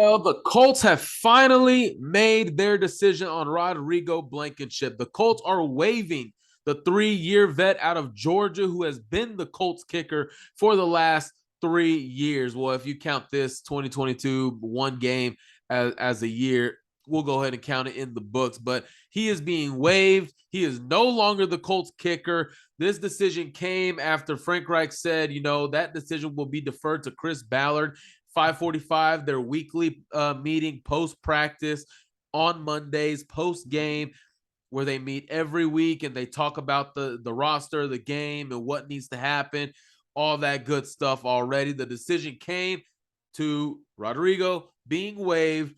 Well, the Colts have finally made their decision on Rodrigo Blankenship. The Colts are waiving the 3-year vet out of Georgia who has been the Colts kicker for the last 3 years. Well, if you count this 2022 one game as a year, we'll go ahead and count it in the books. But he is being waived. He is no longer the Colts kicker. This decision came after Frank Reich said, that decision will be deferred to Chris Ballard. 5:45, their weekly meeting post-practice on Mondays, post-game, where they meet every week and they talk about the roster, the game, and what needs to happen, all that good stuff already. The decision came to Rodrigo being waived.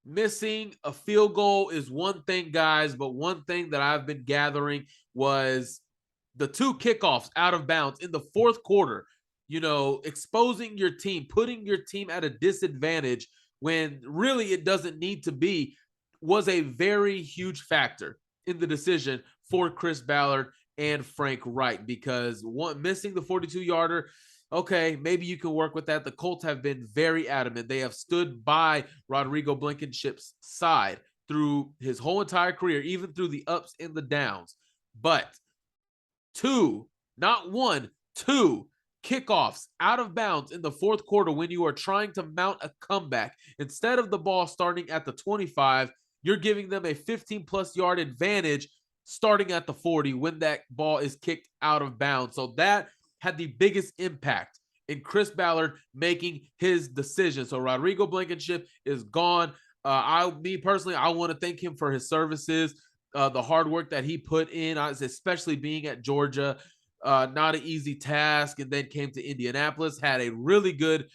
Missing a field goal is one thing, guys, but one thing that I've been gathering was the 2 kickoffs out of bounds in the fourth quarter, exposing your team, putting your team at a disadvantage when really it doesn't need to be, was a very huge factor in the decision for Chris Ballard and Frank Reich, because missing the 42-yarder, okay, maybe you can work with that. The Colts have been very adamant. They have stood by Rodrigo Blankenship's side through his whole entire career, even through the ups and the downs. But 2, not 1, 2 kickoffs out of bounds in the fourth quarter when you are trying to mount a comeback. Instead of the ball starting at the 25, you're giving them a 15-plus yard advantage starting at the 40 when that ball is kicked out of bounds. So that had the biggest impact in Chris Ballard making his decision. So Rodrigo Blankenship is gone. Me personally, I want to thank him for his services, the hard work that he put in, especially being at Georgia. Not an easy task, and then came to Indianapolis, had a really good,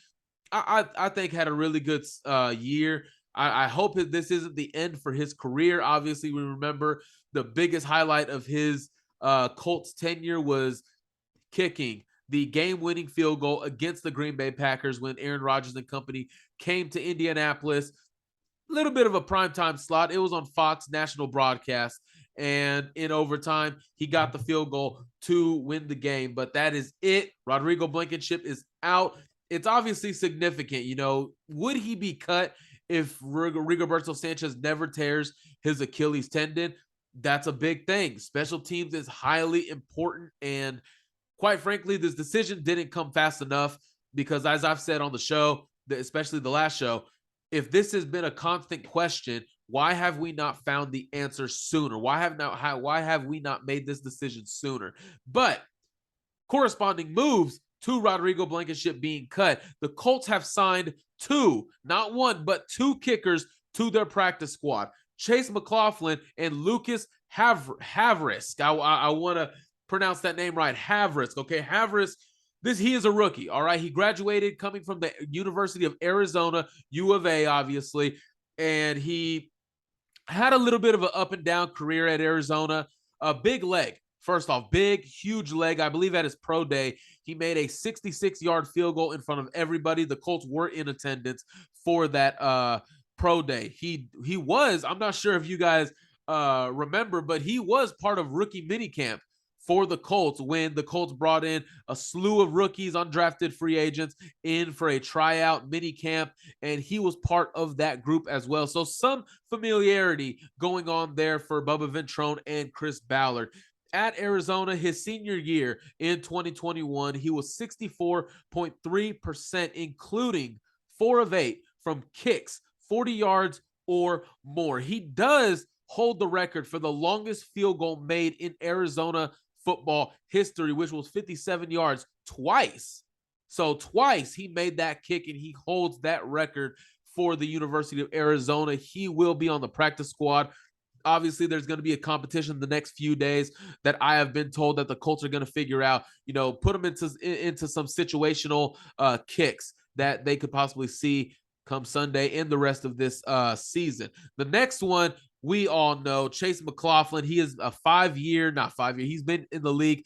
I think had a really good year. I hope that this isn't the end for his career. Obviously, we remember the biggest highlight of his Colts tenure was kicking the game-winning field goal against the Green Bay Packers when Aaron Rodgers and company came to Indianapolis. A little bit of a primetime slot. It was on Fox national broadcast, and in overtime, he got the field goal to win the game. But that is it. Rodrigo Blankenship is out. It's obviously significant. Would he be cut if Rigoberto Sanchez never tears his Achilles tendon? That's a big thing. Special teams is highly important, and quite frankly, this decision didn't come fast enough because, as I've said on the show, especially the last show, if this has been a constant question, why have we not found the answer sooner? Why have we not made this decision sooner? But corresponding moves to Rodrigo Blankenship being cut, the Colts have signed 2, not 1, but 2 kickers to their practice squad. Chase McLaughlin and Lucas Havrisk. I want to pronounce that name right. Havrisk. Okay, Havrisk. He is a rookie, all right? He graduated coming from the University of Arizona, U of A, obviously, and he had a little bit of an up and down career at Arizona. A big leg. First off, big, huge leg. I believe at his pro day, he made a 66-yard field goal in front of everybody. The Colts were in attendance for that pro day. He was, I'm not sure if you guys remember, but he was part of rookie minicamp for the Colts when the Colts brought in a slew of rookies, undrafted free agents in for a tryout mini camp, and he was part of that group as well. So some familiarity going on there for Bubba Ventrone and Chris Ballard. At Arizona, his senior year in 2021, he was 64.3%, including 4 of 8 from kicks, 40 yards or more. He does hold the record for the longest field goal made in Arizona football history, which was 57 yards twice. So twice he made that kick, and he holds that record for the University of Arizona. He will be on the practice squad. Obviously, there's going to be a competition the next few days that I have been told that the Colts are going to figure out, put them into some situational kicks that they could possibly see come Sunday and the rest of this season. The next one, we all know, Chase McLaughlin. He is a 5-year, not 5-year. He's been in the league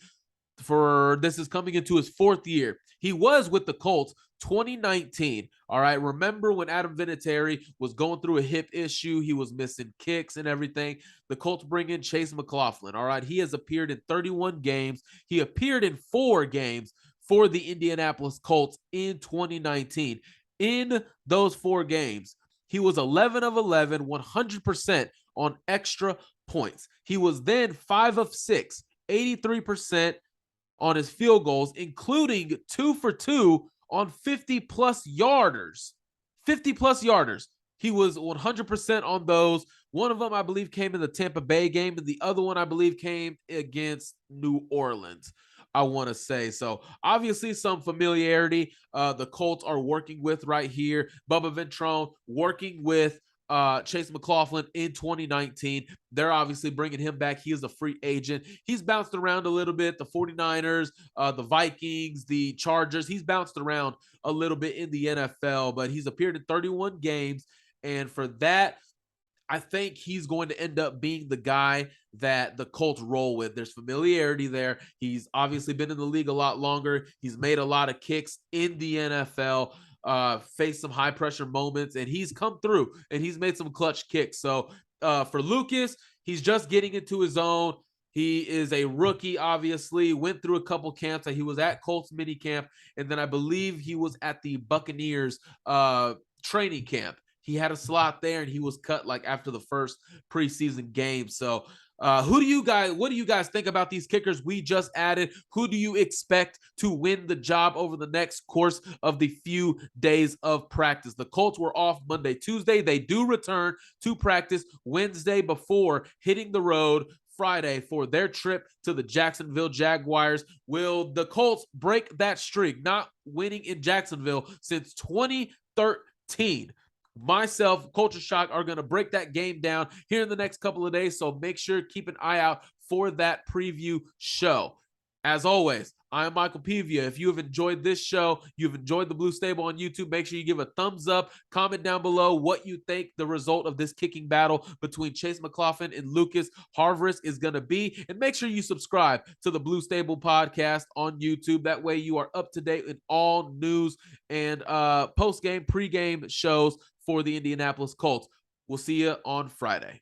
this is coming into his 4th year. He was with the Colts 2019. All right. Remember when Adam Vinatieri was going through a hip issue? He was missing kicks and everything. The Colts bring in Chase McLaughlin. All right. He has appeared in 31 games. He appeared in 4 games for the Indianapolis Colts in 2019. In those 4 games, he was 11 of 11, 100% on extra points. He was then 5 of 6, 83% on his field goals, including 2 for 2 on 50-plus yarders. 50-plus yarders. He was 100% on those. One of them, I believe, came in the Tampa Bay game, and the other one, I believe, came against New Orleans, I want to say. So obviously some familiarity the Colts are working with right here. Bubba Ventrone working with Chase McLaughlin in 2019. They're obviously bringing him back. He is a free agent. He's bounced around a little bit. The 49ers, the Vikings, the Chargers. He's bounced around a little bit in the NFL, but he's appeared in 31 games. And for that, I think he's going to end up being the guy that the Colts roll with. There's familiarity there. He's obviously been in the league a lot longer. He's made a lot of kicks in the NFL, faced some high pressure moments, and he's come through and he's made some clutch kicks. So for Lucas, he's just getting into his own. He is a rookie, obviously, went through a couple camps. He was at Colts mini camp, and then I believe he was at the Buccaneers training camp. He had a slot there, and he was cut like after the first preseason game. So what do you guys think about these kickers we just added? Who do you expect to win the job over the next course of the few days of practice? The Colts were off Monday, Tuesday. They do return to practice Wednesday before hitting the road Friday for their trip to the Jacksonville Jaguars. Will the Colts break that streak, not winning in Jacksonville since 2013? Myself, Culture Shock, are going to break that game down here in the next couple of days, so make sure to keep an eye out for that preview show. As always, I am Michael Pivia. If you have enjoyed this show, you've enjoyed the Blue Stable on YouTube, make sure you give a thumbs up, comment down below what you think the result of this kicking battle between Chase McLaughlin and Lucas Harvest is going to be, and make sure you subscribe to the Blue Stable podcast on YouTube. That way you are up to date in all news and post-game, pre-game shows for the Indianapolis Colts. We'll see you on Friday.